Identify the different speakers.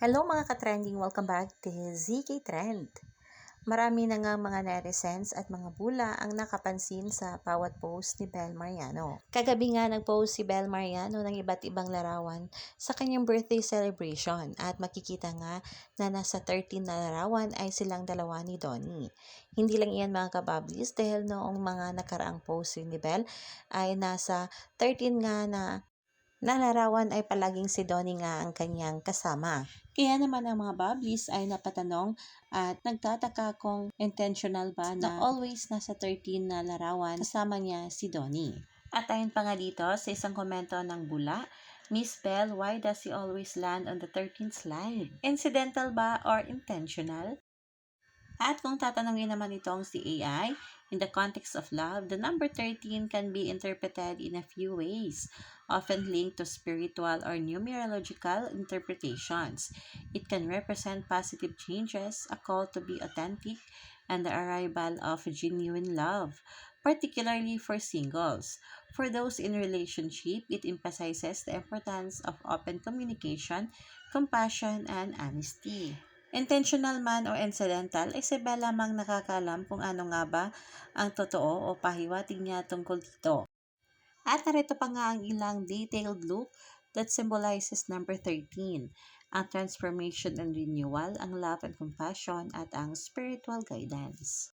Speaker 1: Hello mga ka-trending! Welcome back to ZK Trend. Marami na nga mga netizens at mga bula ang nakapansin sa bawat post ni Bel Mariano. Kagabi nga nag-post si Bel Mariano ng iba't ibang larawan sa kanyang birthday celebration at makikita nga na nasa 13 na larawan ay silang dalawa ni Donnie. Hindi lang iyan mga kabablis dahil noong mga nakaraang post ni Bel ay nasa 13 nga na larawan ay palaging si Donnie nga ang kanyang kasama. Kaya naman ang mga bablis ay napatanong at nagtataka kung intentional ba na always nasa 13 na larawan kasama niya si Donnie. At ayon pa nga dito sa isang komento ng bula, Miss Bell, why does he always land on the 13th slide? Incidental ba or intentional? At kung tatanungin naman itong si AI, in the context of love, the number 13 can be interpreted in a few ways, often linked to spiritual or numerological interpretations. It can represent positive changes, a call to be authentic, and the arrival of genuine love, particularly for singles. For those in relationship, it emphasizes the importance of open communication, compassion, and honesty. Intentional man o incidental, ay si Bella lamang nakakaalam kung ano nga ba ang totoo o pahiwatig niya tungkol dito. At narito pa nga ang ilang detailed look that symbolizes number 13, ang transformation and renewal, ang love and compassion, at ang spiritual guidance.